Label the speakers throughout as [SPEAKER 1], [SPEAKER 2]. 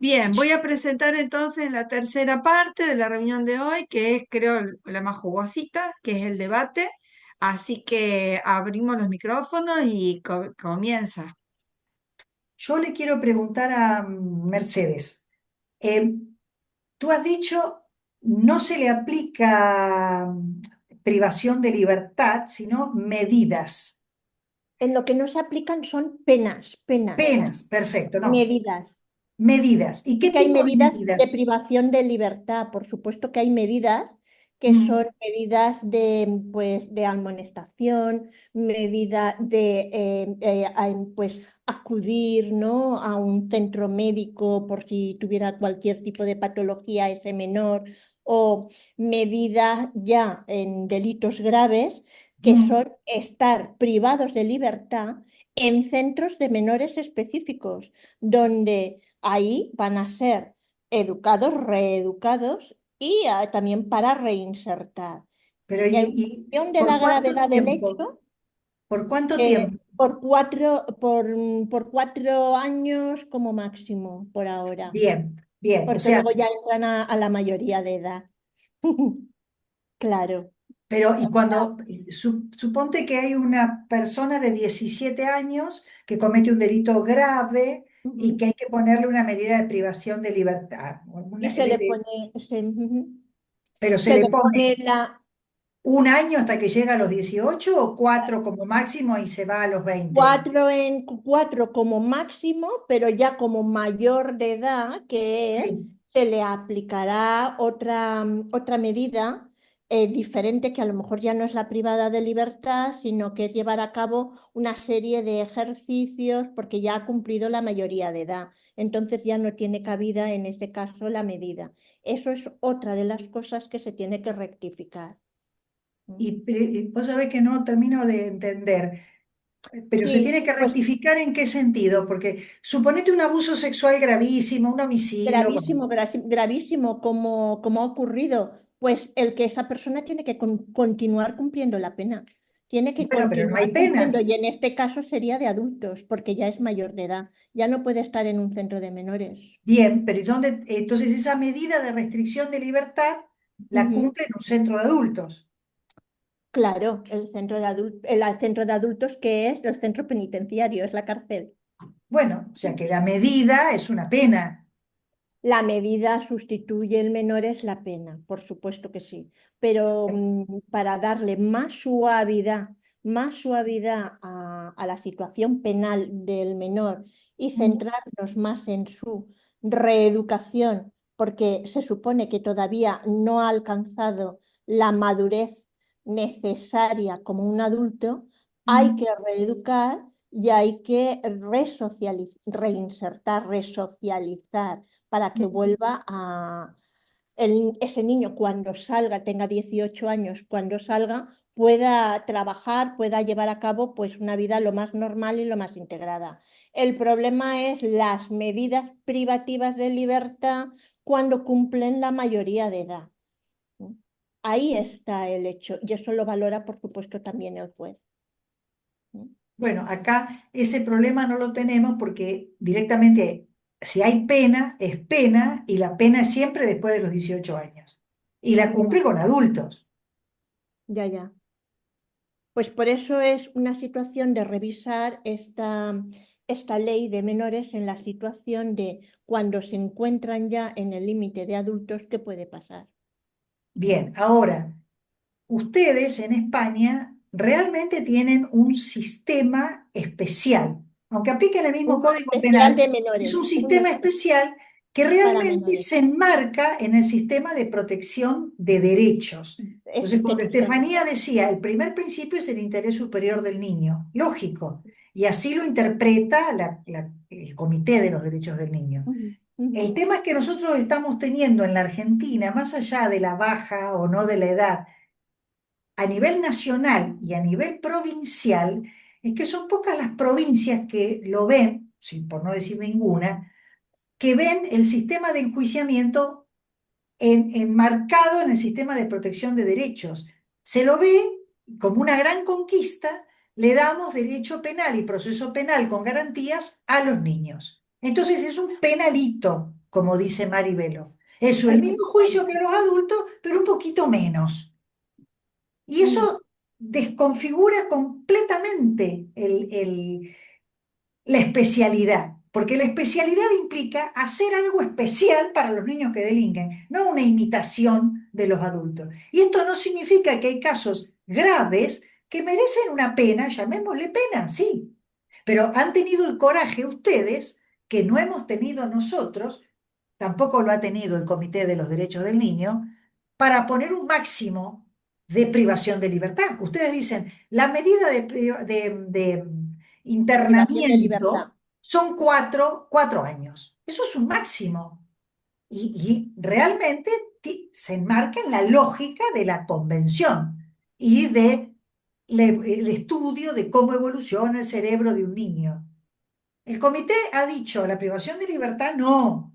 [SPEAKER 1] Bien, voy a presentar entonces la tercera parte de la reunión de hoy, que es, creo, la más jugosita, que es el debate. Así que abrimos los micrófonos y comienza.
[SPEAKER 2] Yo le quiero preguntar a Mercedes. eh, Tú has dicho, no se le aplica privación de libertad, sino medidas.
[SPEAKER 3] En lo que no se aplican son penas,
[SPEAKER 2] Penas, perfecto, no.
[SPEAKER 3] medidas.
[SPEAKER 2] Medidas. ¿Y qué
[SPEAKER 3] Sí que hay
[SPEAKER 2] tipo de
[SPEAKER 3] medidas de
[SPEAKER 2] medidas?
[SPEAKER 3] privación de libertad, por supuesto que hay medidas que
[SPEAKER 2] Mm,
[SPEAKER 3] son medidas de, pues, de amonestación, medidas de pues, acudir, ¿no?, a un centro médico por si tuviera cualquier tipo de patología ese menor, o medidas ya en delitos graves que
[SPEAKER 2] mm.
[SPEAKER 3] son estar privados de libertad en centros de menores específicos, donde ahí van a ser educados, reeducados y también para reinsertar.
[SPEAKER 2] Pero
[SPEAKER 3] Y en
[SPEAKER 2] ¿y
[SPEAKER 3] función de la
[SPEAKER 2] por cuánto
[SPEAKER 3] gravedad del
[SPEAKER 2] tiempo?
[SPEAKER 3] hecho,
[SPEAKER 2] ¿Por cuánto tiempo?
[SPEAKER 3] por 4 años como máximo por ahora,
[SPEAKER 2] Bien, bien. O
[SPEAKER 3] porque
[SPEAKER 2] sea,
[SPEAKER 3] luego ya entran a la mayoría de edad. Claro.
[SPEAKER 2] pero y cuando suponte que hay una persona de 17 años que comete un delito grave y
[SPEAKER 3] Ujú.
[SPEAKER 2] que hay que ponerle una medida de privación de libertad,
[SPEAKER 3] Y
[SPEAKER 2] pero se
[SPEAKER 3] se
[SPEAKER 2] le
[SPEAKER 3] le
[SPEAKER 2] pone
[SPEAKER 3] pone la,
[SPEAKER 2] 1 año hasta que llega a los 18 o 4 como máximo y se va a los 20.
[SPEAKER 3] 4 como máximo, pero ya como mayor de edad, que es,
[SPEAKER 2] Sí.
[SPEAKER 3] se le aplicará otra medida diferente, que a lo mejor ya no es la privada de libertad, sino que es llevar a cabo una serie de ejercicios porque ya ha cumplido la mayoría de edad. Entonces ya no tiene cabida en este caso la medida. Eso es otra de las cosas que se tiene que rectificar. ¿Mm?
[SPEAKER 2] Y vos sabés que no termino de entender, pero se
[SPEAKER 3] Sí,
[SPEAKER 2] tiene que
[SPEAKER 3] pues
[SPEAKER 2] rectificar ¿en qué sentido? Porque suponete un abuso sexual gravísimo, un homicidio, bueno.
[SPEAKER 3] gravísimo, gravísimo, como ha ocurrido, pues el que esa persona tiene que continuar cumpliendo la pena. Tiene que
[SPEAKER 2] Bueno, pero no hay
[SPEAKER 3] continuar cumpliendo,
[SPEAKER 2] pena.
[SPEAKER 3] y en este caso sería de adultos, porque ya es mayor de edad, ya no puede estar en un centro de menores.
[SPEAKER 2] Bien, pero ¿y dónde? Entonces esa medida de restricción de libertad la
[SPEAKER 3] Ujú.
[SPEAKER 2] cumple en un centro de adultos.
[SPEAKER 3] Claro, el centro de adultos, que es el centro penitenciario, es la cárcel.
[SPEAKER 2] Bueno, o sea que la medida es una pena.
[SPEAKER 3] La medida sustituye el menor es la pena, por supuesto que sí, pero para darle más suavidad a la situación penal del menor y
[SPEAKER 2] Mm.
[SPEAKER 3] centrarnos más en su reeducación, porque se supone que todavía no ha alcanzado la madurez necesaria como un adulto, hay
[SPEAKER 2] Mm.
[SPEAKER 3] que reeducar y hay que reinsertar, resocializar para que
[SPEAKER 2] Mm.
[SPEAKER 3] vuelva a ese niño cuando salga, tenga 18 años, cuando salga, pueda trabajar, pueda llevar a cabo pues una vida lo más normal y lo más integrada. El problema es las medidas privativas de libertad cuando cumplen la mayoría de edad. ¿No? Ahí está el hecho y eso lo valora, por supuesto, también el juez. ¿No?
[SPEAKER 2] Bueno, acá ese problema no lo tenemos porque directamente si hay pena, es pena y la pena es siempre después de los 18 años. Y la
[SPEAKER 3] Ya,
[SPEAKER 2] cumple con adultos.
[SPEAKER 3] ya, ya. Pues por eso es una situación de revisar esta ley de menores en la situación de cuando se encuentran ya en el límite de adultos, ¿qué puede pasar?
[SPEAKER 2] Bien, ahora, ustedes en España realmente tienen un sistema especial, aunque apliquen el mismo
[SPEAKER 3] Uno
[SPEAKER 2] código
[SPEAKER 3] especial
[SPEAKER 2] penal,
[SPEAKER 3] de
[SPEAKER 2] es
[SPEAKER 3] menores,
[SPEAKER 2] un
[SPEAKER 3] uno
[SPEAKER 2] sistema especial que
[SPEAKER 3] para
[SPEAKER 2] realmente
[SPEAKER 3] menores.
[SPEAKER 2] se enmarca en el sistema de protección de derechos. Entonces, cuando
[SPEAKER 3] Efectivamente.
[SPEAKER 2] Estefanía decía, el primer principio es el interés superior del niño, lógico, y así lo interpreta el Comité de los Derechos del Niño.
[SPEAKER 3] Ujú, ujú.
[SPEAKER 2] El tema es que nosotros estamos teniendo en la Argentina, más allá de la baja o no de la edad, a nivel nacional y a nivel provincial, es que son pocas las provincias que lo ven, por no decir ninguna, que ven el sistema de enjuiciamiento enmarcado en el sistema de protección de derechos. Se lo ve como una gran conquista, le damos derecho penal y proceso penal con garantías a los niños. Entonces es un penalito, como dice Mari Velo. Es el mismo juicio que
[SPEAKER 3] Efectivamente.
[SPEAKER 2] los adultos, pero un poquito menos. Y
[SPEAKER 3] Mm,
[SPEAKER 2] eso desconfigura completamente la especialidad, porque la especialidad implica hacer algo especial para los niños que delinquen, no una imitación de los adultos. Y esto no significa que hay casos graves que merecen una pena, llamémosle pena, sí, pero han tenido el coraje ustedes, que no hemos tenido nosotros, tampoco lo ha tenido el Comité de los Derechos del Niño, para poner un máximo de privación de libertad. Ustedes dicen, la medida de
[SPEAKER 3] Privación de libertad.
[SPEAKER 2] internamiento son cuatro años. Eso es un máximo. Y realmente se enmarca en la lógica de la convención y de el estudio de cómo evoluciona el cerebro de un niño. El comité ha dicho la privación de libertad no,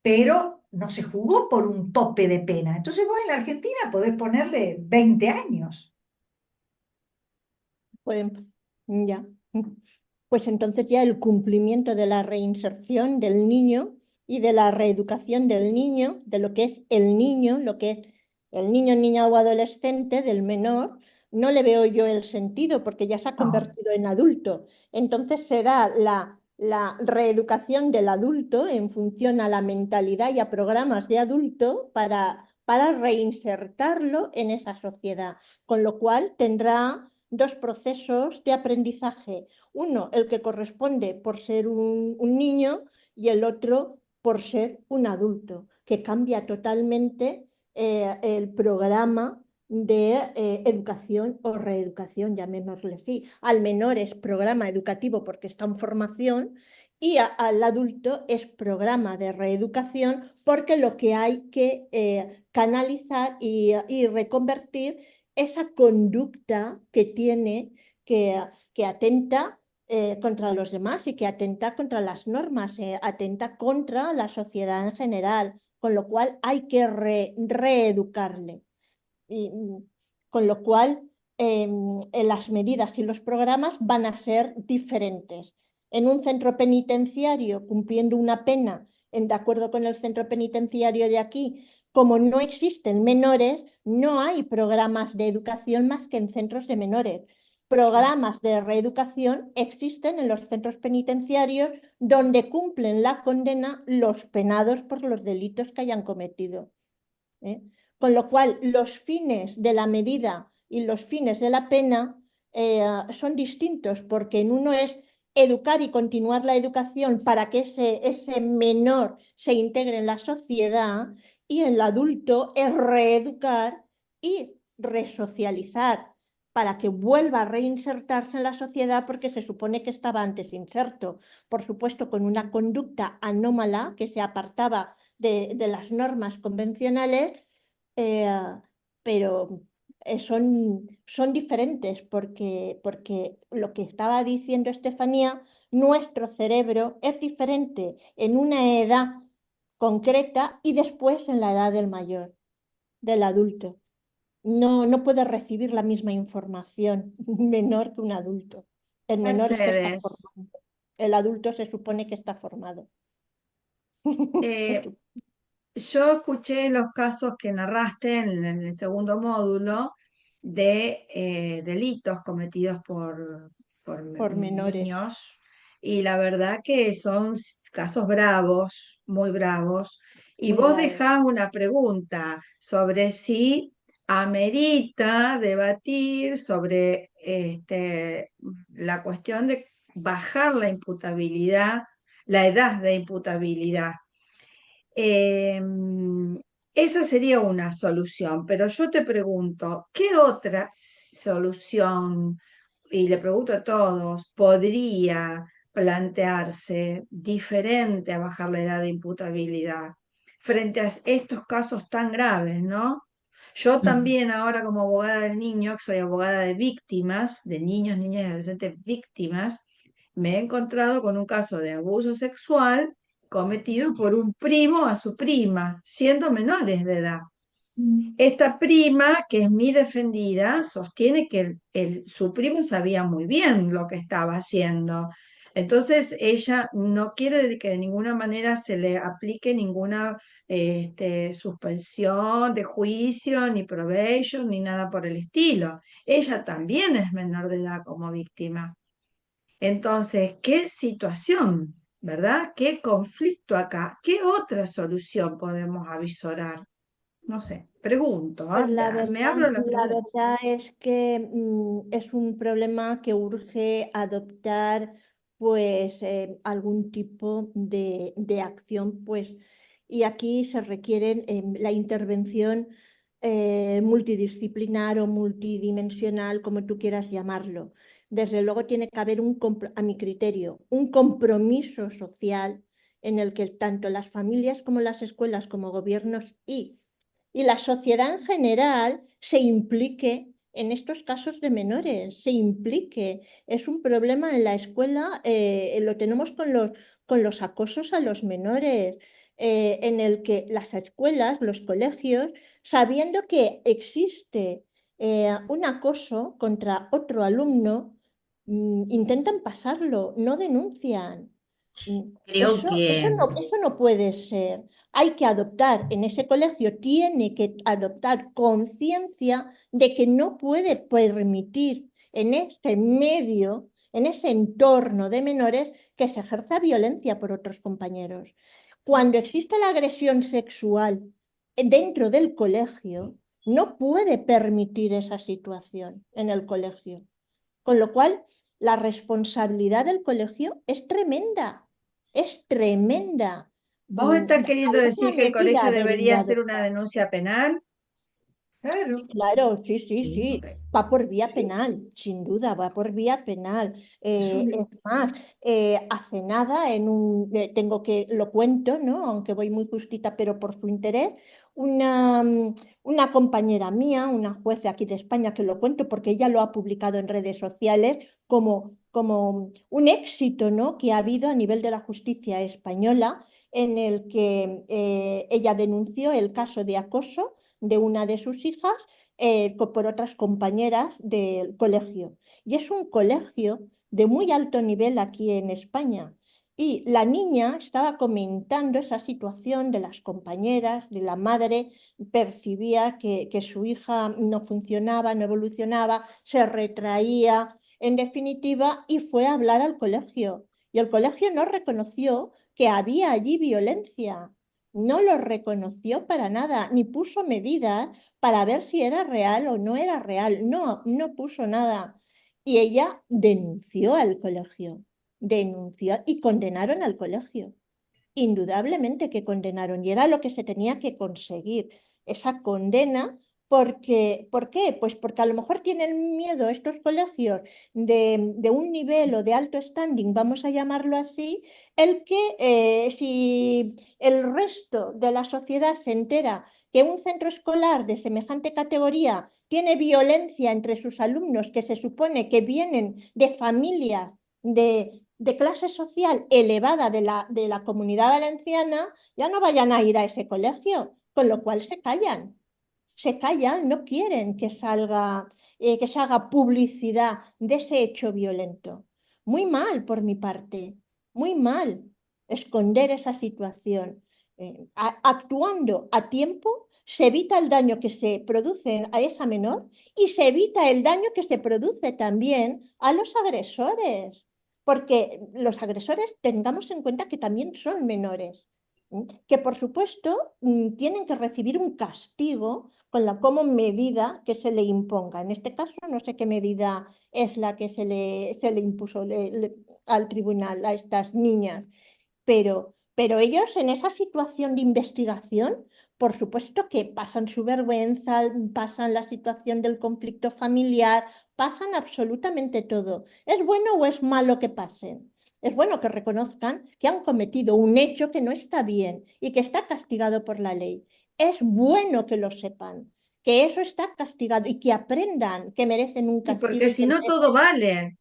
[SPEAKER 2] pero no se jugó por un tope de pena. Entonces vos en la Argentina podés ponerle 20 años.
[SPEAKER 3] Pueden, ya. Pues entonces ya el cumplimiento de la reinserción del niño y de la reeducación del niño, de lo que es el niño, lo que es el niño, niña o adolescente, del menor, no le veo yo el sentido porque ya se ha
[SPEAKER 2] No.
[SPEAKER 3] convertido en adulto. Entonces será la reeducación del adulto en función a la mentalidad y a programas de adulto para reinsertarlo en esa sociedad, con lo cual tendrá dos procesos de aprendizaje. Uno, el que corresponde por ser un niño y el otro por ser un adulto, que cambia totalmente el programa de educación o reeducación, llamémosle así. Al menor es programa educativo porque está en formación y al adulto es programa de reeducación porque lo que hay que canalizar y reconvertir esa conducta que tiene que atenta contra los demás y que atenta contra las normas, atenta contra la sociedad en general, con lo cual hay que reeducarle. Y, con lo cual, las medidas y los programas van a ser diferentes. En un centro penitenciario, cumpliendo una pena, de acuerdo con el centro penitenciario de aquí, como no existen menores, no hay programas de educación más que en centros de menores. Programas de reeducación existen en los centros penitenciarios donde cumplen la condena los penados por los delitos que hayan cometido. ¿Eh? Con lo cual, los fines de la medida y los fines de la pena son distintos, porque en uno es educar y continuar la educación para que ese menor se integre en la sociedad y el adulto es reeducar y resocializar para que vuelva a reinsertarse en la sociedad porque se supone que estaba antes inserto, por supuesto con una conducta anómala que se apartaba de las normas convencionales, eh, pero son diferentes porque lo que estaba diciendo Estefanía, nuestro cerebro es diferente en una edad concreta y después en la edad del mayor, del adulto. No puede recibir la misma información menor que un adulto. El menor es que está
[SPEAKER 1] Mercedes,
[SPEAKER 3] formado. El adulto se supone que está formado. Se
[SPEAKER 1] eh,
[SPEAKER 3] sup-
[SPEAKER 1] yo escuché los casos que narraste en el segundo módulo de delitos cometidos por
[SPEAKER 3] por menores.
[SPEAKER 1] niños y la verdad que son casos bravos, muy bravos. Y
[SPEAKER 3] Muy
[SPEAKER 1] vos
[SPEAKER 3] grave.
[SPEAKER 1] dejás una pregunta sobre si amerita debatir sobre la cuestión de bajar la imputabilidad, la edad de imputabilidad. Esa sería una solución, pero yo te pregunto, ¿qué otra solución, y le pregunto a todos, podría plantearse diferente a bajar la edad de imputabilidad frente a estos casos tan graves, ¿no? Yo
[SPEAKER 2] Mm.
[SPEAKER 1] también ahora como abogada del niño, que soy abogada de víctimas, de niños, niñas y adolescentes víctimas, me he encontrado con un caso de abuso sexual cometido por un primo a su prima, siendo menores de edad.
[SPEAKER 2] Mm.
[SPEAKER 1] Esta prima, que es mi defendida, sostiene que su primo sabía muy bien lo que estaba haciendo. Entonces ella no quiere que de ninguna manera se le aplique ninguna suspensión de juicio, ni probation, ni nada por el estilo. Ella también es menor de edad como víctima. Entonces, ¿qué situación, verdad? ¿Qué conflicto acá? ¿Qué otra solución podemos avisorar? No sé, pregunto,
[SPEAKER 3] Pues
[SPEAKER 1] ¿ah? Me abro la
[SPEAKER 3] la
[SPEAKER 1] pregunta.
[SPEAKER 3] verdad es que es un problema que urge adoptar pues algún tipo de acción, pues, y aquí se requiere la intervención multidisciplinar o multidimensional, como tú quieras llamarlo. Desde luego tiene que haber a mi criterio, un compromiso social en el que tanto las familias como las escuelas, como gobiernos y la sociedad en general se implique en estos casos de menores, se implique. Es un problema en la escuela, lo tenemos con los acosos a los menores, en el que las escuelas, los colegios, sabiendo que existe un acoso contra otro alumno, intentan pasarlo, no denuncian.
[SPEAKER 4] Creo que
[SPEAKER 3] Eso no puede ser. Hay que adoptar, en ese colegio tiene que adoptar conciencia de que no puede permitir en ese medio, en ese entorno de menores, que se ejerza violencia por otros compañeros. Cuando existe la agresión sexual dentro del colegio, no puede permitir esa situación en el colegio. Con lo cual, la responsabilidad del colegio es tremenda, es tremenda.
[SPEAKER 1] ¿Vos estás queriendo
[SPEAKER 3] ¿Alguna
[SPEAKER 1] decir que el colegio
[SPEAKER 3] medida
[SPEAKER 1] debería
[SPEAKER 3] debería
[SPEAKER 1] hacer una
[SPEAKER 3] adoptar?
[SPEAKER 1] denuncia penal?
[SPEAKER 2] Claro.
[SPEAKER 3] Sí, claro, sí, sí,
[SPEAKER 1] Ok.
[SPEAKER 3] sí. Va por vía
[SPEAKER 2] Sí,
[SPEAKER 3] penal, sin duda, va por vía penal.
[SPEAKER 2] es un-
[SPEAKER 3] Es más, hace nada, tengo que, lo cuento, ¿no? Aunque voy muy justita, pero por su interés, una compañera mía, una juez de aquí de España, que lo cuento porque ella lo ha publicado en redes sociales como un éxito, ¿no? Que ha habido a nivel de la justicia española, en el que ella denunció el caso de acoso de una de sus hijas por otras compañeras del colegio. Y es un colegio de muy alto nivel aquí en España. Y la niña estaba comentando esa situación de las compañeras, de la madre, percibía que su hija no funcionaba, no evolucionaba, se retraía, en definitiva, y fue a hablar al colegio. Y el colegio no reconoció que había allí violencia, no lo reconoció para nada, ni puso medidas para ver si era real o no era real. No, no puso nada. Y ella denunció al colegio, denunció y condenaron al colegio. Indudablemente que condenaron y era lo que se tenía que conseguir, esa condena. Porque, ¿por qué? Pues porque a lo mejor tienen miedo estos colegios de un nivel o de alto standing, vamos a llamarlo así, el que si el resto de la sociedad se entera que un centro escolar de semejante categoría tiene violencia entre sus alumnos que se supone que vienen de familias de clase social elevada de la comunidad valenciana, ya no vayan a ir a ese colegio, con lo cual se callan, no quieren que se haga publicidad de ese hecho violento. Muy mal por mi parte, muy mal esconder esa situación. Actuando a tiempo se evita el daño que se produce a esa menor y se evita el daño que se produce también a los agresores, porque los agresores tengamos en cuenta que también son menores, que por supuesto tienen que recibir un castigo como medida que se le imponga. En este caso no sé qué medida es la que se le impuso al tribunal a estas niñas, pero ellos en esa situación de investigación, por supuesto que pasan su vergüenza, pasan la situación del conflicto familiar, pasan absolutamente todo. ¿Es bueno o es malo que pasen? Es bueno que reconozcan que han cometido un hecho que no está bien y que está castigado por la ley. Es bueno que lo sepan, que eso está castigado y que aprendan que merecen un
[SPEAKER 1] Y
[SPEAKER 3] castigo
[SPEAKER 1] porque
[SPEAKER 3] y
[SPEAKER 1] si
[SPEAKER 3] que
[SPEAKER 1] no todo
[SPEAKER 3] merecen...
[SPEAKER 1] vale,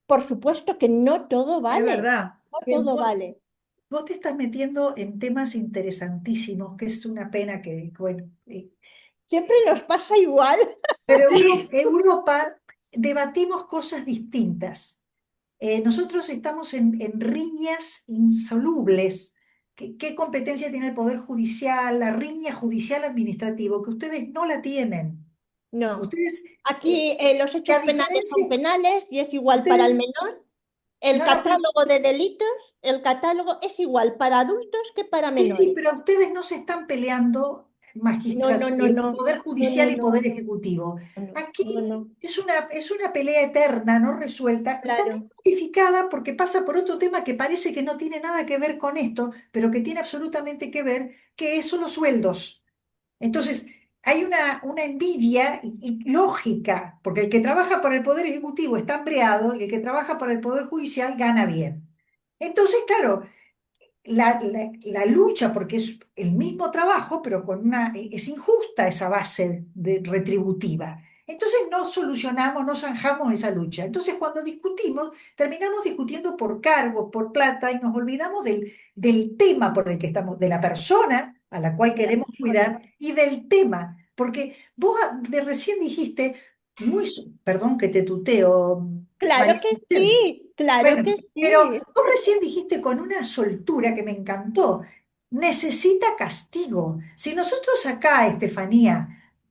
[SPEAKER 3] Por supuesto que no todo
[SPEAKER 1] es
[SPEAKER 3] vale,
[SPEAKER 1] verdad.
[SPEAKER 3] no
[SPEAKER 2] Bien,
[SPEAKER 3] todo vale.
[SPEAKER 2] vos te estás metiendo en temas interesantísimos, que es una pena que, bueno,
[SPEAKER 3] Siempre nos pasa igual.
[SPEAKER 2] pero
[SPEAKER 1] Sí,
[SPEAKER 2] Europa debatimos cosas distintas. nosotros estamos en riñas insolubles. ¿Qué competencia tiene el Poder Judicial, la riña judicial administrativa, que ustedes no la tienen?
[SPEAKER 3] No.
[SPEAKER 2] Ustedes,
[SPEAKER 3] Aquí los
[SPEAKER 2] a
[SPEAKER 3] hechos penales
[SPEAKER 2] diferencia,
[SPEAKER 3] son penales y es igual para el
[SPEAKER 2] ustedes,
[SPEAKER 3] menor. El
[SPEAKER 2] no, no, pero
[SPEAKER 3] catálogo de delitos, el catálogo es igual para adultos que para
[SPEAKER 2] sí, sí,
[SPEAKER 3] menores.
[SPEAKER 2] pero ustedes no se están peleando
[SPEAKER 3] No, no, no, no,
[SPEAKER 2] Poder
[SPEAKER 3] no,
[SPEAKER 2] Judicial
[SPEAKER 3] no,
[SPEAKER 2] y
[SPEAKER 3] no,
[SPEAKER 2] Poder Ejecutivo.
[SPEAKER 3] no, no,
[SPEAKER 2] Aquí
[SPEAKER 3] no.
[SPEAKER 2] es una pelea eterna, no resuelta, y también
[SPEAKER 3] Claro,
[SPEAKER 2] justificada porque pasa por otro tema que parece que no tiene nada que ver con esto, pero que tiene absolutamente que ver, que son los sueldos. Entonces, hay una envidia y lógica, porque el que trabaja para el Poder Ejecutivo está hambreado y el que trabaja para el Poder Judicial gana bien. Entonces, claro, la lucha, porque es el mismo trabajo, pero es injusta esa base retributiva. Entonces no solucionamos, no zanjamos esa lucha. Entonces cuando discutimos, terminamos discutiendo por cargos, por plata, y nos olvidamos del tema por el que estamos, de la persona a la cual
[SPEAKER 3] de la
[SPEAKER 2] queremos
[SPEAKER 3] persona.
[SPEAKER 2] cuidar y del tema. Porque vos de recién dijiste, perdón que te tuteo,
[SPEAKER 3] Claro
[SPEAKER 2] María
[SPEAKER 3] que
[SPEAKER 2] Mercedes.
[SPEAKER 3] sí, claro
[SPEAKER 2] Bueno,
[SPEAKER 3] que
[SPEAKER 2] pero
[SPEAKER 3] sí.
[SPEAKER 2] vos recién dijiste con una soltura que me encantó, necesita castigo. Si nosotros acá, Estefanía,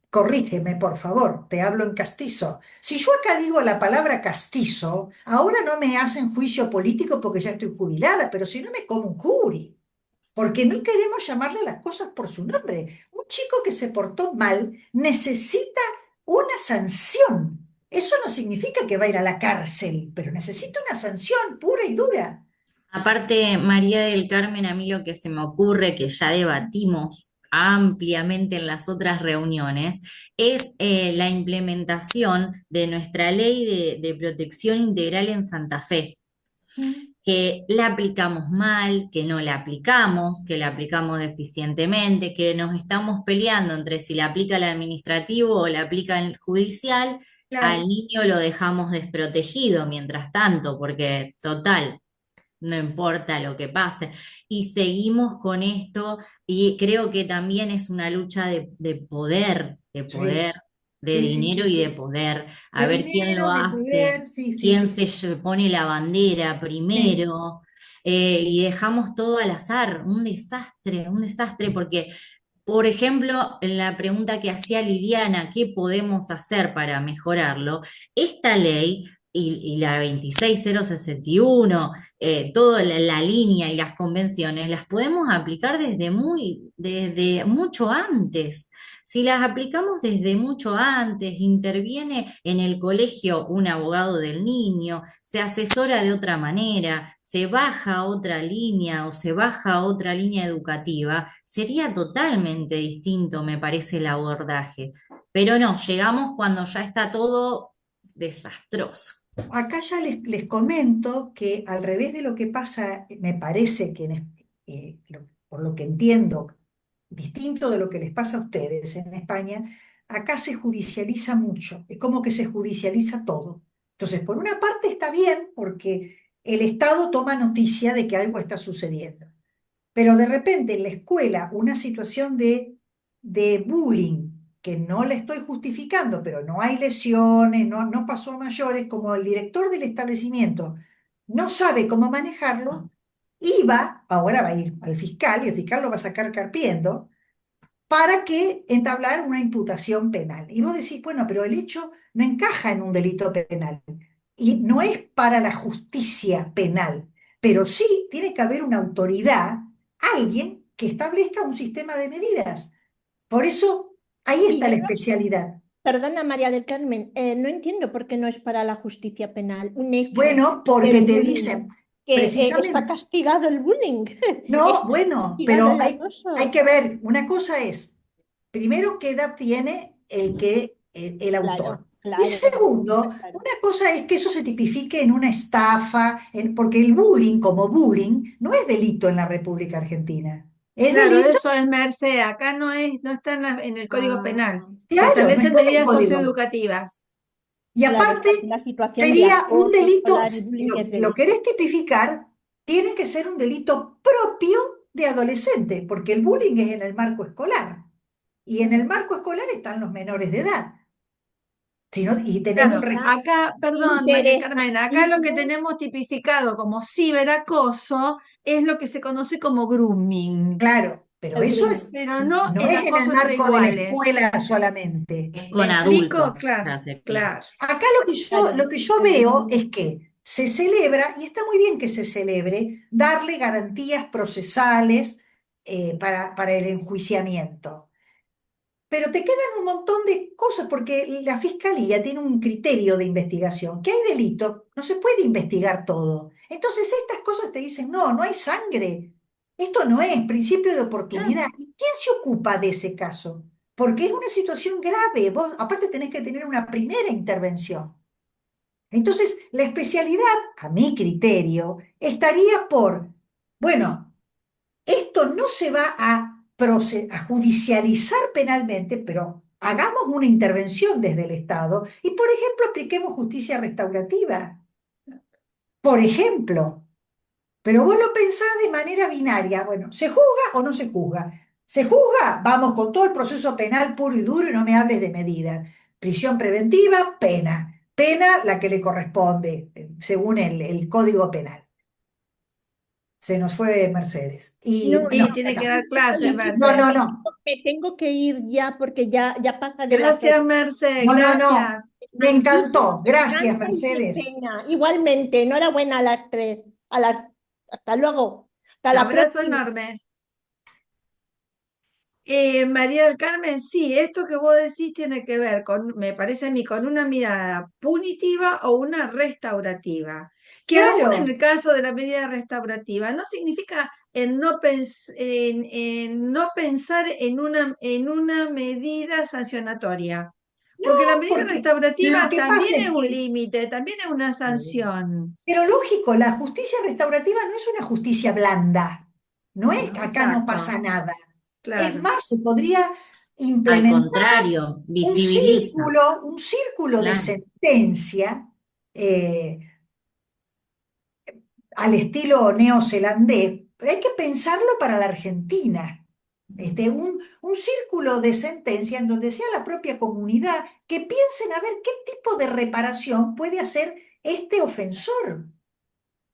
[SPEAKER 2] corrígeme por favor, te hablo en castizo. Si yo acá digo la palabra castizo, ahora no me hacen juicio político porque ya estoy jubilada, pero si no me como un jury, porque no queremos llamarle las cosas por su nombre. Un chico que se portó mal necesita una sanción. Eso no significa que va a ir a la cárcel, pero necesita una sanción pura y dura.
[SPEAKER 4] Aparte, María del Carmen, a mí lo que se me ocurre, que ya debatimos ampliamente en las otras reuniones, es la implementación de nuestra ley de protección integral en Santa Fe,
[SPEAKER 2] Mm.
[SPEAKER 4] que la aplicamos mal, que no la aplicamos, que la aplicamos deficientemente, que nos estamos peleando entre si la aplica el administrativo o la aplica el judicial. Al
[SPEAKER 2] Claro,
[SPEAKER 4] niño lo dejamos desprotegido mientras tanto, porque total, no importa lo que pase. Y seguimos con esto y creo que también es una lucha de
[SPEAKER 2] sí,
[SPEAKER 4] poder, de
[SPEAKER 2] sí, sí, sí,
[SPEAKER 4] dinero y de
[SPEAKER 2] sí.
[SPEAKER 4] poder, a
[SPEAKER 2] De
[SPEAKER 4] ver quién lo
[SPEAKER 2] dinero, de
[SPEAKER 4] hace,
[SPEAKER 2] poder, sí, sí,
[SPEAKER 4] quién
[SPEAKER 2] sí,
[SPEAKER 4] se pone la bandera
[SPEAKER 2] sí.
[SPEAKER 4] primero. Y dejamos todo al azar, un desastre, porque, por ejemplo, en la pregunta que hacía Liliana, ¿qué podemos hacer para mejorarlo? Esta ley y la 26061 toda la línea y las convenciones las podemos aplicar desde mucho antes. Si las aplicamos desde mucho antes, interviene en el colegio un abogado del niño, se asesora de otra manera, se baja a otra línea o se baja a otra línea educativa, sería totalmente distinto, me parece, el abordaje. Pero no, llegamos cuando ya está todo desastroso.
[SPEAKER 2] Acá ya les comento que al revés de lo que pasa, me parece que por lo que entiendo, distinto de lo que les pasa a ustedes en España, acá se judicializa mucho, es como que se judicializa todo. Entonces, por una parte está bien porque el Estado toma noticia de que algo está sucediendo. Pero de repente en la escuela una situación de bullying, que no le estoy justificando, pero no hay lesiones, no pasó a mayores, como el director del establecimiento no sabe cómo manejarlo, ahora va a ir al fiscal y el fiscal lo va a sacar carpiendo para que entablar una imputación penal. Y vos decís, bueno, pero el hecho no encaja en un delito penal y no es para la justicia penal, pero sí tiene que haber una autoridad, alguien que establezca un sistema de medidas. Por eso ahí
[SPEAKER 3] Y
[SPEAKER 2] está
[SPEAKER 3] yo
[SPEAKER 2] la
[SPEAKER 3] no,
[SPEAKER 2] especialidad.
[SPEAKER 3] perdona María del Carmen, no entiendo por qué no es para la justicia penal un hecho
[SPEAKER 2] Bueno,
[SPEAKER 3] de
[SPEAKER 2] porque te
[SPEAKER 3] bullying,
[SPEAKER 2] dicen,
[SPEAKER 3] que está
[SPEAKER 2] precisamente,
[SPEAKER 3] castigado el bullying,
[SPEAKER 2] no,
[SPEAKER 3] está
[SPEAKER 2] bueno,
[SPEAKER 3] castigado
[SPEAKER 2] pero
[SPEAKER 3] el
[SPEAKER 2] hay
[SPEAKER 3] acoso.
[SPEAKER 2] que ver, una cosa es, primero, ¿qué edad tiene el autor?
[SPEAKER 3] Claro,
[SPEAKER 2] Y
[SPEAKER 3] claro,
[SPEAKER 2] segundo,
[SPEAKER 3] está claro.
[SPEAKER 2] una cosa es que eso se tipifique en una estafa, porque el bullying como bullying no es delito en la República Argentina. Es
[SPEAKER 1] Claro,
[SPEAKER 2] delito,
[SPEAKER 1] eso es Merced. Acá no es, no está en el Código Penal.
[SPEAKER 3] Ah,
[SPEAKER 1] Se
[SPEAKER 2] claro, no
[SPEAKER 1] establecen
[SPEAKER 2] está en el
[SPEAKER 1] medidas
[SPEAKER 2] código.
[SPEAKER 1] socioeducativas.
[SPEAKER 2] Y
[SPEAKER 3] claro,
[SPEAKER 2] aparte,
[SPEAKER 3] la situación de
[SPEAKER 2] sería un
[SPEAKER 3] acoso
[SPEAKER 2] delito,
[SPEAKER 3] escolar y
[SPEAKER 2] si
[SPEAKER 3] bullying es
[SPEAKER 2] lo
[SPEAKER 3] delito.
[SPEAKER 2] querés tipificar, tiene que ser un delito propio de adolescente, porque el bullying es en el marco escolar. Y en el marco escolar están los menores de edad. Y tenés un
[SPEAKER 1] Claro,
[SPEAKER 2] recurso.
[SPEAKER 1] acá, perdón, María Carmen, acá lo que
[SPEAKER 3] Interesantísimo.
[SPEAKER 1] tenemos tipificado como ciberacoso es lo que se conoce como grooming,
[SPEAKER 2] Claro, pero
[SPEAKER 3] El
[SPEAKER 2] eso
[SPEAKER 3] grooming.
[SPEAKER 2] es,
[SPEAKER 1] pero no
[SPEAKER 2] no
[SPEAKER 1] el
[SPEAKER 2] es en el
[SPEAKER 1] acoso entre
[SPEAKER 2] marco de la
[SPEAKER 1] iguales.
[SPEAKER 2] escuela solamente.
[SPEAKER 4] Es
[SPEAKER 1] ¿Me
[SPEAKER 4] con
[SPEAKER 1] explico?
[SPEAKER 4] adultos,
[SPEAKER 1] Claro,
[SPEAKER 4] ya se aplica.
[SPEAKER 1] claro.
[SPEAKER 2] Acá
[SPEAKER 3] Claro.
[SPEAKER 2] lo que yo veo es que se celebra, y está muy bien que se celebre, darle garantías procesales para el enjuiciamiento. Pero te quedan un montón de cosas porque la fiscalía tiene un criterio de investigación, que hay delito, no se puede investigar todo. Entonces estas cosas te dicen, no, no hay sangre. Esto no es principio de
[SPEAKER 3] Claro.
[SPEAKER 2] oportunidad. ¿Y quién se ocupa de ese caso? Porque es una situación grave. Vos aparte tenés que tener una primera intervención. Entonces, la especialidad, a mi criterio, estaría por, bueno, esto no se va a judicializar penalmente, pero hagamos una intervención desde el Estado y, por ejemplo, apliquemos justicia restaurativa. Por ejemplo, pero vos lo pensás de manera binaria. Bueno, ¿se juzga o no se juzga? ¿Se juzga? Vamos con todo el proceso penal puro y duro y no me hables de medidas. Prisión preventiva, pena. Pena la que le corresponde, según el Código Penal. Se nos fue Mercedes. Y
[SPEAKER 3] No,
[SPEAKER 2] no,
[SPEAKER 1] Y
[SPEAKER 3] no.
[SPEAKER 2] ya
[SPEAKER 1] tiene que
[SPEAKER 2] está.
[SPEAKER 1] dar clases,
[SPEAKER 2] No,
[SPEAKER 1] Merce.
[SPEAKER 2] no, no.
[SPEAKER 3] Me tengo que ir ya porque ya pasa de las
[SPEAKER 1] Gracias,
[SPEAKER 3] 8.
[SPEAKER 1] Merce,
[SPEAKER 2] No, no,
[SPEAKER 1] gracias.
[SPEAKER 2] no. Me
[SPEAKER 3] Antísimo,
[SPEAKER 2] encantó.
[SPEAKER 3] me
[SPEAKER 2] Gracias,
[SPEAKER 3] encanta y qué
[SPEAKER 2] Mercedes.
[SPEAKER 3] pena. Igualmente, enhorabuena a las 3. A las... Hasta luego. Hasta la
[SPEAKER 1] Abrazo
[SPEAKER 3] próxima.
[SPEAKER 1] enorme. María del Carmen, sí, esto que vos decís tiene que ver con, me parece a mí, con una mirada punitiva o una restaurativa. Que aún en
[SPEAKER 2] Claro.
[SPEAKER 1] el caso de la medida restaurativa no significa en no pensar en una medida sancionatoria.
[SPEAKER 2] No,
[SPEAKER 1] Porque la medida
[SPEAKER 2] porque lo
[SPEAKER 1] restaurativa
[SPEAKER 2] que
[SPEAKER 1] también
[SPEAKER 2] pasa
[SPEAKER 1] es
[SPEAKER 2] es
[SPEAKER 1] un
[SPEAKER 2] que,
[SPEAKER 1] límite, también es una sanción.
[SPEAKER 2] pero lógico, la justicia restaurativa no es una justicia blanda. No es que acá no
[SPEAKER 1] Exacto,
[SPEAKER 2] pasa nada. Es
[SPEAKER 1] claro.
[SPEAKER 2] más, se podría
[SPEAKER 4] Al
[SPEAKER 2] implementar
[SPEAKER 4] contrario, visibiliza,
[SPEAKER 2] un círculo de
[SPEAKER 4] claro.
[SPEAKER 2] sentencia eh, al estilo neozelandés, pero hay que pensarlo para la Argentina. Un círculo de sentencia en donde sea la propia comunidad que piensen a ver qué tipo de reparación puede hacer este ofensor.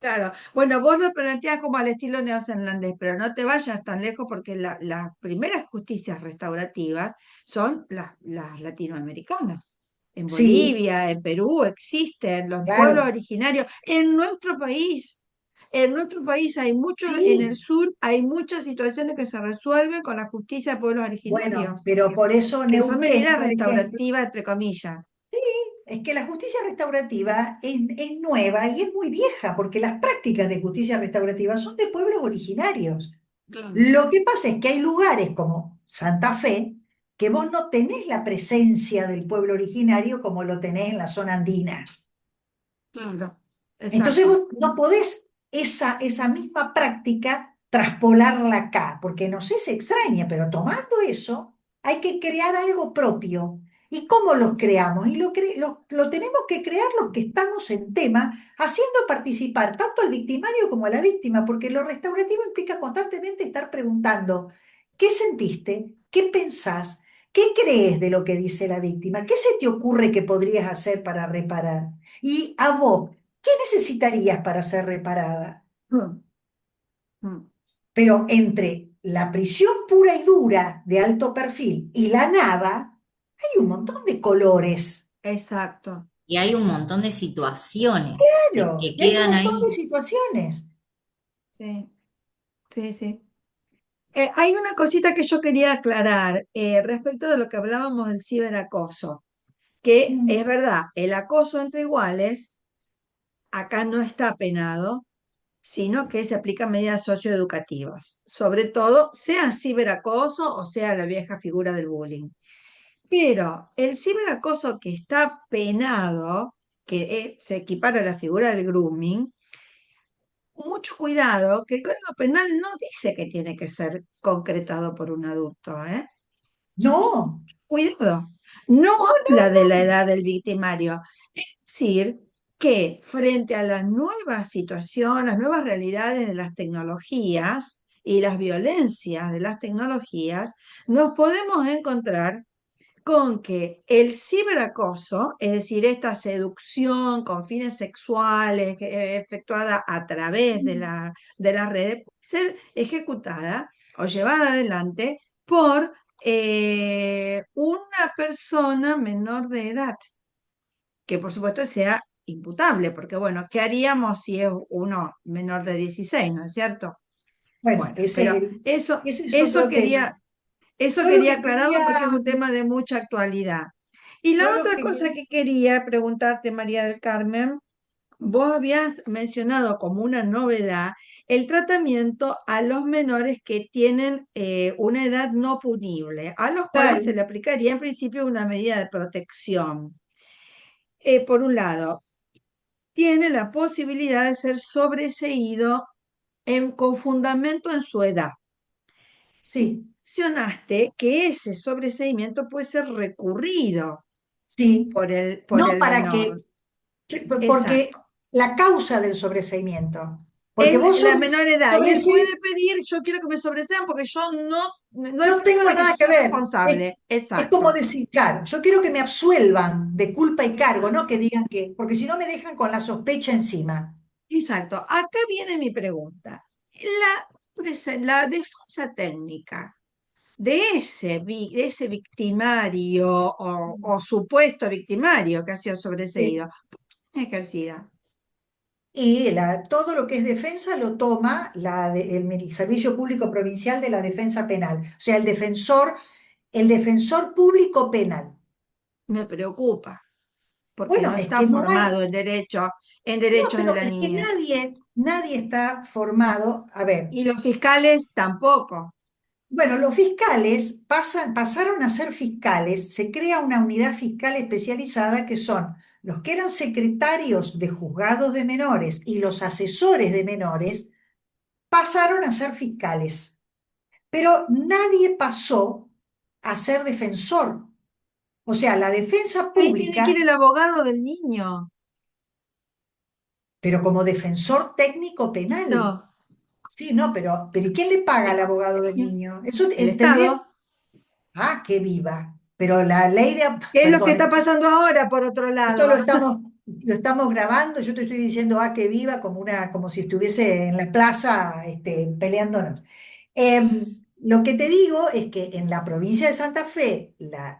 [SPEAKER 1] Claro, bueno, vos lo planteás como al estilo neozelandés, pero no te vayas tan lejos porque las primeras justicias restaurativas son las latinoamericanas. En
[SPEAKER 2] Sí,
[SPEAKER 1] Bolivia, en Perú existen los pueblos
[SPEAKER 2] claro,
[SPEAKER 1] originarios. En nuestro país hay muchos, en el
[SPEAKER 2] sí.
[SPEAKER 1] sur hay muchas situaciones que se resuelven con la justicia de pueblos
[SPEAKER 2] Bueno,
[SPEAKER 1] originarios,
[SPEAKER 2] pero por eso
[SPEAKER 1] que son
[SPEAKER 2] Neuquén,
[SPEAKER 1] medidas
[SPEAKER 2] por ejemplo,
[SPEAKER 1] restaurativas, entre comillas.
[SPEAKER 2] es que la justicia restaurativa es nueva y es muy vieja, porque las prácticas de justicia restaurativa son de pueblos originarios.
[SPEAKER 1] Claro,
[SPEAKER 2] Lo que pasa es que hay lugares como Santa Fe que vos no tenés la presencia del pueblo originario como lo tenés en la zona andina.
[SPEAKER 1] claro,
[SPEAKER 2] Entonces
[SPEAKER 1] exacto.
[SPEAKER 2] vos no podés esa misma práctica traspolarla acá, porque no sé, se extraña, pero tomando eso hay que crear algo propio. ¿Y cómo los creamos? Y lo tenemos que crear los que estamos en tema, haciendo participar tanto al victimario como a la víctima, porque lo restaurativo implica constantemente estar preguntando, ¿qué sentiste? ¿Qué pensás? ¿Qué crees de lo que dice la víctima? ¿Qué se te ocurre que podrías hacer para reparar? Y a vos, ¿qué necesitarías para ser reparada?
[SPEAKER 1] Mm, mm.
[SPEAKER 2] Pero entre la prisión pura y dura de alto perfil y la nada, hay un montón de colores.
[SPEAKER 1] Exacto.
[SPEAKER 4] Y hay un montón de situaciones
[SPEAKER 2] Claro,
[SPEAKER 4] que
[SPEAKER 2] y hay un
[SPEAKER 4] quedan
[SPEAKER 2] montón de
[SPEAKER 4] ahí.
[SPEAKER 2] situaciones.
[SPEAKER 1] Sí, sí, sí. Hay una cosita que yo quería aclarar respecto de lo que hablábamos del ciberacoso, que
[SPEAKER 2] Mm.
[SPEAKER 1] es verdad, el acoso entre iguales acá no está penado, sino que se aplican medidas socioeducativas, sobre todo sea ciberacoso o sea la vieja figura del bullying. Pero el ciberacoso que está penado, que se equipara a la figura del grooming, mucho cuidado, que el Código Penal no dice que tiene que ser concretado por un adulto, ¿eh?
[SPEAKER 2] No,
[SPEAKER 1] Cuidado. No
[SPEAKER 2] no,
[SPEAKER 1] habla de la
[SPEAKER 2] no.
[SPEAKER 1] edad del victimario. Es decir, que frente a las nuevas situaciones, las nuevas realidades de las tecnologías y las violencias de las tecnologías, nos podemos encontrar con que el ciberacoso, es decir, esta seducción con fines sexuales efectuada a través de las redes, puede ser ejecutada o llevada adelante por una persona menor de edad, que por supuesto sea imputable, porque bueno, ¿qué haríamos si es uno menor de 16, no es cierto?
[SPEAKER 2] Bueno,
[SPEAKER 1] Bueno, pero
[SPEAKER 2] ese es otro tema.
[SPEAKER 1] eso
[SPEAKER 2] Yo lo
[SPEAKER 1] quería
[SPEAKER 2] que
[SPEAKER 1] aclararlo
[SPEAKER 2] quería,
[SPEAKER 1] porque es un tema de mucha actualidad. Y la
[SPEAKER 2] yo lo
[SPEAKER 1] otra
[SPEAKER 2] que,
[SPEAKER 1] cosa que quería preguntarte, María del Carmen, vos habías mencionado como una novedad el tratamiento a los menores que tienen una edad no punible, a los cuales se
[SPEAKER 2] claro,
[SPEAKER 1] le aplicaría en principio una medida de protección. Por un lado, tiene la posibilidad de ser sobreseído con fundamento en su edad.
[SPEAKER 2] sí,
[SPEAKER 1] Mencionaste que ese sobreseimiento puede ser recurrido
[SPEAKER 2] sí.
[SPEAKER 1] por
[SPEAKER 2] No
[SPEAKER 1] el
[SPEAKER 2] para que,
[SPEAKER 1] menor.
[SPEAKER 2] porque
[SPEAKER 1] Exacto.
[SPEAKER 2] la causa del sobreseimiento, porque
[SPEAKER 1] Es
[SPEAKER 2] vos
[SPEAKER 1] la menor edad y él puede
[SPEAKER 2] sobreseís,
[SPEAKER 1] pedir, yo quiero que me sobresean porque yo no he
[SPEAKER 2] no tengo
[SPEAKER 1] prueba que yo
[SPEAKER 2] nada que
[SPEAKER 1] sea
[SPEAKER 2] ver.
[SPEAKER 1] responsable.
[SPEAKER 2] Es como
[SPEAKER 1] Exacto.
[SPEAKER 2] decir, claro, yo quiero que me absuelvan de culpa y cargo, no
[SPEAKER 1] Exacto.
[SPEAKER 2] que digan que, porque si no me dejan con la sospecha encima.
[SPEAKER 1] Exacto. Acá viene mi pregunta. La defensa técnica de ese victimario o supuesto victimario que ha sido
[SPEAKER 2] Sí.
[SPEAKER 1] sobreseído, ¿por qué es ejercida?
[SPEAKER 2] Y todo lo que es defensa lo toma el Servicio Público Provincial de la Defensa Penal, o sea, el defensor público penal.
[SPEAKER 1] Me preocupa, porque
[SPEAKER 2] Bueno,
[SPEAKER 1] no
[SPEAKER 2] es
[SPEAKER 1] está
[SPEAKER 2] que no hay,
[SPEAKER 1] formado en
[SPEAKER 2] no,
[SPEAKER 1] derechos de
[SPEAKER 2] pero
[SPEAKER 1] la
[SPEAKER 2] es que
[SPEAKER 1] niñez.
[SPEAKER 2] nadie está formado. A ver,
[SPEAKER 1] Y los fiscales tampoco.
[SPEAKER 2] bueno, los fiscales pasaron a ser fiscales, se crea una unidad fiscal especializada que son los que eran secretarios de juzgados de menores y los asesores de menores, pasaron a ser fiscales. Pero nadie pasó a ser defensor. O sea, la defensa
[SPEAKER 1] Ahí tiene que
[SPEAKER 2] pública,
[SPEAKER 1] ir el abogado del niño.
[SPEAKER 2] pero como defensor técnico penal.
[SPEAKER 1] No.
[SPEAKER 2] Sí, no, pero ¿y quién le paga al abogado del
[SPEAKER 1] ¿Quién?
[SPEAKER 2] niño? Eso
[SPEAKER 1] El
[SPEAKER 2] tendría.
[SPEAKER 1] Estado.
[SPEAKER 2] Ah, qué viva. Pero la ley de.
[SPEAKER 1] ¿Qué es lo que
[SPEAKER 2] Perdón,
[SPEAKER 1] está pasando ahora, por otro
[SPEAKER 2] esto
[SPEAKER 1] lado?
[SPEAKER 2] lo estamos grabando, yo te estoy diciendo, ah, qué viva, como si estuviese en la plaza, peleándonos. Lo que te digo es que en la provincia de Santa Fe, la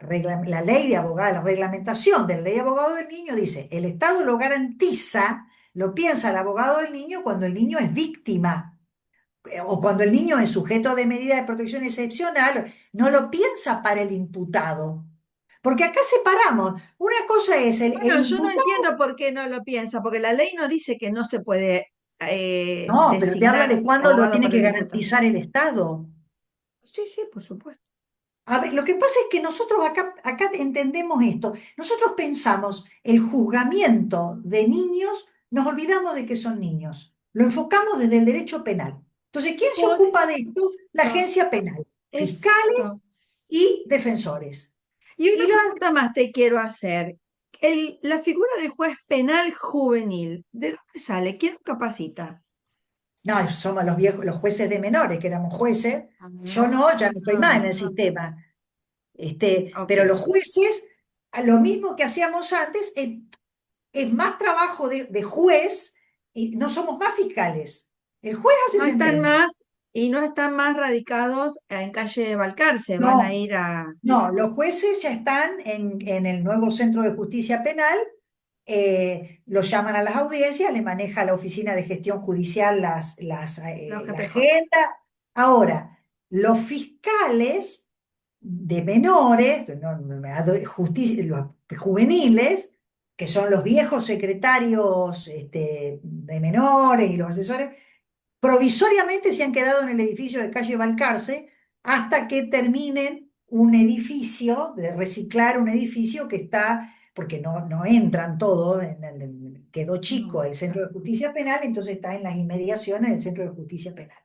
[SPEAKER 2] ley de abogado, la reglamentación de la ley de abogado del niño dice, el Estado lo garantiza, lo piensa el abogado del niño cuando el niño es víctima, o cuando el niño es sujeto de medida de protección excepcional, no lo piensa para el imputado. Porque acá separamos, una cosa es el
[SPEAKER 1] Bueno, yo no
[SPEAKER 2] imputado,
[SPEAKER 1] entiendo por qué no lo piensa, porque la ley no dice que no se puede
[SPEAKER 2] no, pero te habla
[SPEAKER 1] designar
[SPEAKER 2] de cuándo lo
[SPEAKER 1] abogado
[SPEAKER 2] tiene
[SPEAKER 1] para
[SPEAKER 2] que
[SPEAKER 1] el imputado.
[SPEAKER 2] garantizar el Estado.
[SPEAKER 1] Sí, sí, por supuesto.
[SPEAKER 2] A ver, lo que pasa es que nosotros acá entendemos esto. Nosotros pensamos el juzgamiento de niños, nos olvidamos de que son niños. Lo enfocamos desde el derecho penal. Entonces, ¿quién se
[SPEAKER 1] Por
[SPEAKER 2] ocupa de esto? La
[SPEAKER 1] eso,
[SPEAKER 2] agencia penal, fiscales
[SPEAKER 1] exacto.
[SPEAKER 2] y defensores.
[SPEAKER 1] Y
[SPEAKER 2] Y
[SPEAKER 1] una pregunta más te quiero hacer. La figura de juez penal juvenil, ¿de dónde sale? ¿Quién lo capacita?
[SPEAKER 2] no, somos los viejos, los jueces de menores, que éramos jueces. Yo
[SPEAKER 1] Ah,
[SPEAKER 2] no, ya no estoy más en el sistema. Pero
[SPEAKER 1] ok.
[SPEAKER 2] los jueces, a lo mismo que hacíamos antes, es más trabajo de juez y no somos más fiscales. El juez hace
[SPEAKER 1] No están
[SPEAKER 2] sentencia.
[SPEAKER 1] más y no están más radicados en calle Balcarce, van a
[SPEAKER 2] No,
[SPEAKER 1] ir a...
[SPEAKER 2] no, los jueces ya están en el nuevo Centro de Justicia Penal, los llaman a las audiencias, le maneja la Oficina de Gestión Judicial
[SPEAKER 1] los
[SPEAKER 2] la
[SPEAKER 1] GPJ.
[SPEAKER 2] agenda. Ahora, los fiscales de menores, los juveniles, que son los viejos secretarios de menores y los asesores, provisoriamente se han quedado en el edificio de calle Balcarce hasta que terminen un edificio, de reciclar un edificio que está, porque no entran todos, quedó chico
[SPEAKER 1] No,
[SPEAKER 2] el Centro
[SPEAKER 1] claro.
[SPEAKER 2] de Justicia Penal, entonces está en las inmediaciones del Centro de Justicia Penal.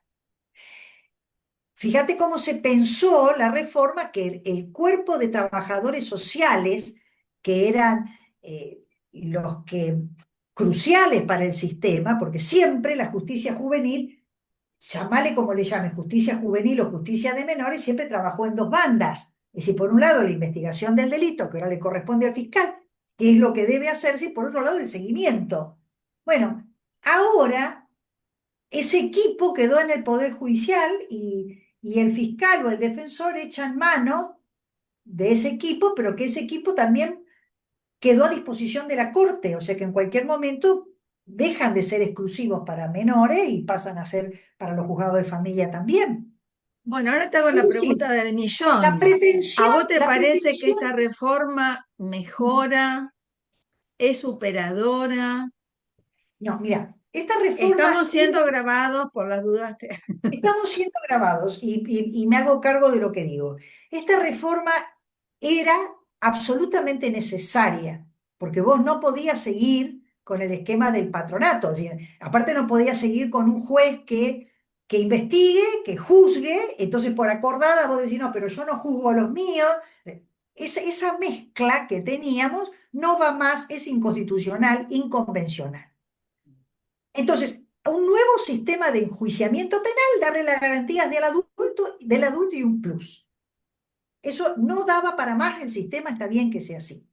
[SPEAKER 2] Fíjate cómo se pensó la reforma, que el cuerpo de trabajadores sociales, que eran los que cruciales para el sistema, porque siempre la justicia juvenil, llamale como le llame, justicia juvenil o justicia de menores, siempre trabajó en dos bandas. Es decir, por un lado la investigación del delito, que ahora le corresponde al fiscal, que es lo que debe hacerse, y por otro lado el seguimiento. Bueno, ahora ese equipo quedó en el Poder Judicial y el fiscal o el defensor echan mano de ese equipo, pero que ese equipo también quedó a disposición de la Corte, o sea que en cualquier momento dejan de ser exclusivos para menores y pasan a ser para los juzgados de familia también.
[SPEAKER 1] Bueno, ahora te hago
[SPEAKER 2] Es
[SPEAKER 1] la
[SPEAKER 2] decir,
[SPEAKER 1] pregunta del
[SPEAKER 2] la
[SPEAKER 1] millón. ¿A
[SPEAKER 2] pretensión,
[SPEAKER 1] vos te
[SPEAKER 2] la
[SPEAKER 1] parece que
[SPEAKER 2] pretensión,
[SPEAKER 1] esta reforma mejora, es superadora?
[SPEAKER 2] no, mira, esta reforma
[SPEAKER 1] Estamos siendo grabados por las dudas.
[SPEAKER 2] estamos siendo grabados y me hago cargo de lo que digo. Esta reforma era absolutamente necesaria, porque vos no podías seguir con el esquema del patronato. Es decir, aparte no podías seguir con un juez que investigue, que juzgue, entonces por acordada vos decís, no, pero yo no juzgo a los míos. Esa mezcla que teníamos no va más, es inconstitucional, inconvencional. Entonces, un nuevo sistema de enjuiciamiento penal, darle las garantías del adulto y un plus. Eso no daba para más el sistema, está bien que sea así.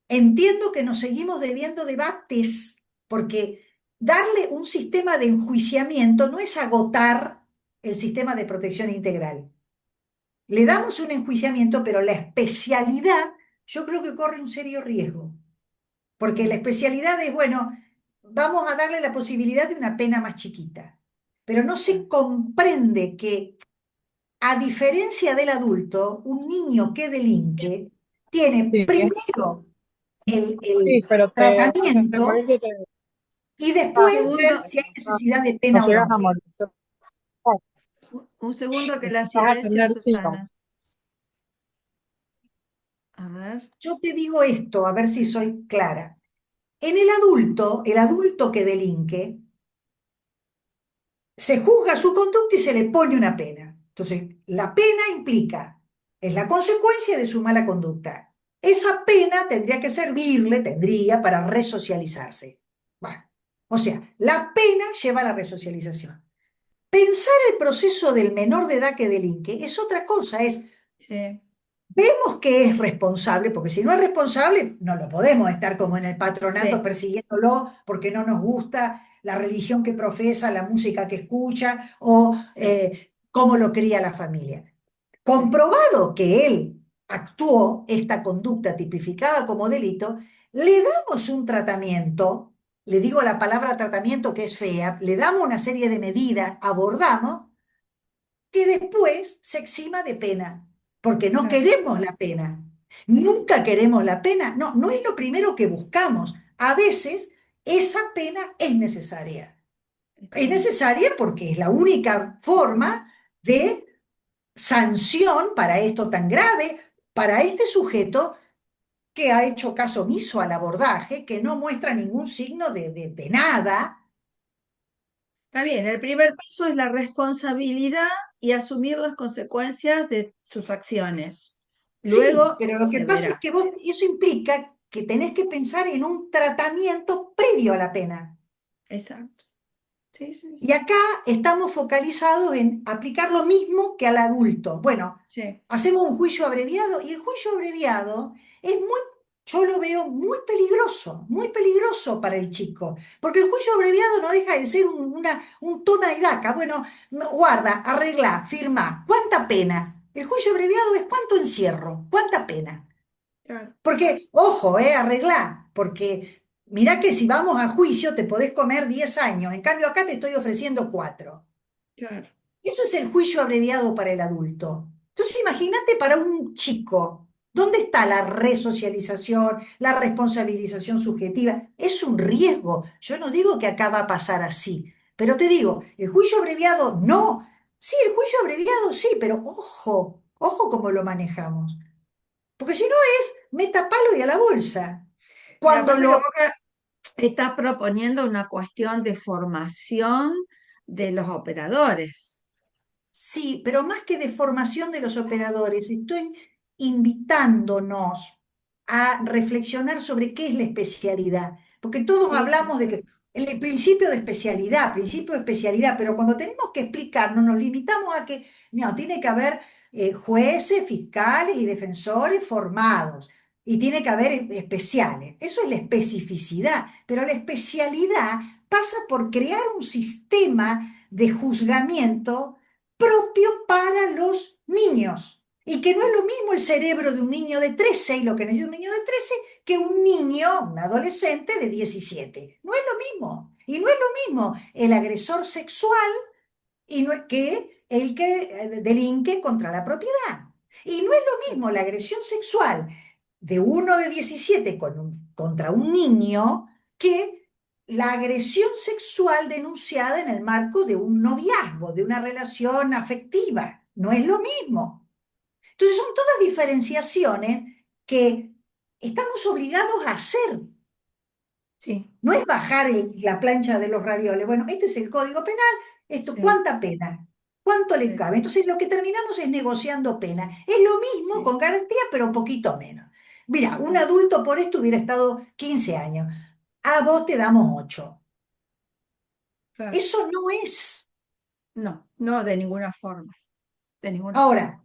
[SPEAKER 2] Entiendo que nos seguimos debiendo debates, porque darle un sistema de enjuiciamiento no es agotar el sistema de protección integral. Le damos un enjuiciamiento, pero la especialidad yo creo que corre un serio riesgo. Porque la especialidad es, bueno, vamos a darle la posibilidad de una pena más chiquita. Pero no se comprende que, a diferencia del adulto, un niño que delinque tiene
[SPEAKER 5] Sí,
[SPEAKER 2] primero
[SPEAKER 5] sí,
[SPEAKER 2] el
[SPEAKER 5] pero te
[SPEAKER 2] tratamiento
[SPEAKER 5] mueres y te
[SPEAKER 2] y
[SPEAKER 1] Un
[SPEAKER 5] ah,
[SPEAKER 2] después
[SPEAKER 1] segundo,
[SPEAKER 2] ver si hay
[SPEAKER 5] no,
[SPEAKER 2] necesidad de
[SPEAKER 5] no
[SPEAKER 2] pena o
[SPEAKER 5] llegas a
[SPEAKER 2] no.
[SPEAKER 5] morir. Ah,
[SPEAKER 1] un segundo que la
[SPEAKER 5] vas a
[SPEAKER 1] silencio,
[SPEAKER 5] tener sida.
[SPEAKER 1] Susana. A ver.
[SPEAKER 2] Yo te digo esto, a ver si soy clara. En el adulto que delinque, se juzga su conducta y se le pone una pena. Entonces, la pena implica, es la consecuencia de su mala conducta. Esa pena tendría que servirle, tendría, para resocializarse. Bueno, o sea, la pena lleva a la resocialización. Pensar el proceso del menor de edad que delinque es otra cosa, es,
[SPEAKER 1] Sí,
[SPEAKER 2] vemos que es responsable, porque si no es responsable, no lo podemos estar como en el patronato
[SPEAKER 1] sí,
[SPEAKER 2] persiguiéndolo porque no nos gusta la religión que profesa, la música que escucha o
[SPEAKER 1] sí,
[SPEAKER 2] cómo lo cría la familia.
[SPEAKER 1] sí.
[SPEAKER 2] Comprobado que él actuó esta conducta tipificada como delito, le damos un tratamiento, le digo la palabra tratamiento que es fea, le damos una serie de medidas, abordamos que después se exima de pena, porque no
[SPEAKER 1] Claro,
[SPEAKER 2] queremos la pena. Nunca queremos la pena. No, no es lo primero que buscamos. A veces esa pena es necesaria.
[SPEAKER 1] está
[SPEAKER 2] Es
[SPEAKER 1] bien.
[SPEAKER 2] necesaria porque es la única forma de sanción para esto tan grave, para este sujeto que ha hecho caso omiso al abordaje, que no muestra ningún signo de nada.
[SPEAKER 1] Está bien, el primer paso es la responsabilidad y asumir las consecuencias de sus acciones.
[SPEAKER 2] Sí,
[SPEAKER 1] Luego
[SPEAKER 2] pero lo que
[SPEAKER 1] se
[SPEAKER 2] pasa es
[SPEAKER 1] verá.
[SPEAKER 2] que eso implica que tenés que pensar en un tratamiento previo a la pena.
[SPEAKER 1] Exacto. Sí, sí,
[SPEAKER 2] Y
[SPEAKER 1] sí.
[SPEAKER 2] acá estamos focalizados en aplicar lo mismo que al adulto. Bueno,
[SPEAKER 1] Sí,
[SPEAKER 2] hacemos un juicio abreviado y el juicio abreviado es muy, yo lo veo muy peligroso para el chico, porque el juicio abreviado no deja de ser un toma y daca. Bueno, guarda, arregla, firma. ¿Cuánta pena? El juicio abreviado es cuánto encierro, cuánta pena.
[SPEAKER 1] claro,
[SPEAKER 2] Porque, ojo, arreglá, porque mirá que si vamos a juicio te podés comer 10 años, en cambio acá te estoy ofreciendo 4.
[SPEAKER 1] claro.
[SPEAKER 2] Eso es el juicio abreviado para el adulto. Entonces imagínate para un chico, ¿dónde está la resocialización, la responsabilización subjetiva? Es un riesgo. Yo no digo que acá va a pasar así, pero te digo, el juicio abreviado no. Sí, el juicio abreviado sí, pero ojo, ojo cómo lo manejamos. Porque si no es meta palo y a la bolsa.
[SPEAKER 1] Lo que
[SPEAKER 2] Cuando
[SPEAKER 1] pasa es que
[SPEAKER 2] lo...
[SPEAKER 1] vos estás proponiendo una cuestión de formación de los operadores.
[SPEAKER 2] Sí, pero más que de formación de los operadores, estoy invitándonos a reflexionar sobre qué es la especialidad. Porque todos
[SPEAKER 1] Sí, sí,
[SPEAKER 2] hablamos de
[SPEAKER 1] sí.
[SPEAKER 2] que el principio de especialidad, pero cuando tenemos que explicarnos, nos limitamos a que no, tiene que haber jueces, fiscales y defensores formados, y tiene que haber especiales. Eso es la especificidad, pero la especialidad pasa por crear un sistema de juzgamiento propio para los niños. Y que no es lo mismo el cerebro de un niño de 13 y lo que necesita un niño de 13 que un niño, un adolescente de 17. No es lo mismo. Y no es lo mismo el agresor sexual y no es que el que delinque contra la propiedad. Y no es lo mismo la agresión sexual de uno de 17 contra un niño que la agresión sexual denunciada en el marco de un noviazgo, de una relación afectiva. No es lo mismo. Entonces son todas diferenciaciones que estamos obligados a hacer.
[SPEAKER 1] Sí,
[SPEAKER 2] No es bajar la plancha de los ravioles. Bueno, este es el Código Penal, esto,
[SPEAKER 1] sí,
[SPEAKER 2] ¿cuánta pena? ¿Cuánto le
[SPEAKER 1] sí,
[SPEAKER 2] cabe? Entonces lo que terminamos es negociando pena. Es lo mismo
[SPEAKER 1] sí,
[SPEAKER 2] con garantía, pero un poquito menos. Mira, un
[SPEAKER 1] sí,
[SPEAKER 2] adulto por esto hubiera estado 15 años. A vos te damos 8.
[SPEAKER 1] claro.
[SPEAKER 2] Eso no es.
[SPEAKER 1] No, no, de ninguna forma, de ninguna forma.
[SPEAKER 2] Ahora,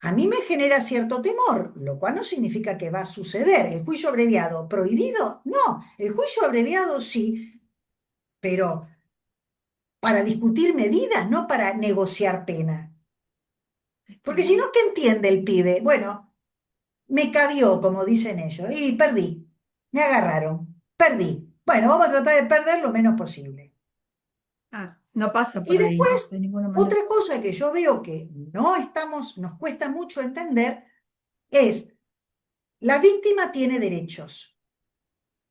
[SPEAKER 2] a mí me genera cierto temor, lo cual no significa que va a suceder. ¿El juicio abreviado prohibido? No, el juicio abreviado sí, pero para discutir medidas, no para negociar pena.
[SPEAKER 1] Está
[SPEAKER 2] Porque si no,
[SPEAKER 1] bien.
[SPEAKER 2] ¿qué entiende el pibe? Bueno, me cabió, como dicen ellos, y perdí, me agarraron, perdí. Bueno, vamos a tratar de perder lo menos posible.
[SPEAKER 1] Ah, no pasa
[SPEAKER 2] Y
[SPEAKER 1] por ahí, ¿no?
[SPEAKER 2] después,
[SPEAKER 1] De ninguna manera.
[SPEAKER 2] otra cosa que yo veo que no estamos, nos cuesta mucho entender es, la víctima tiene derechos.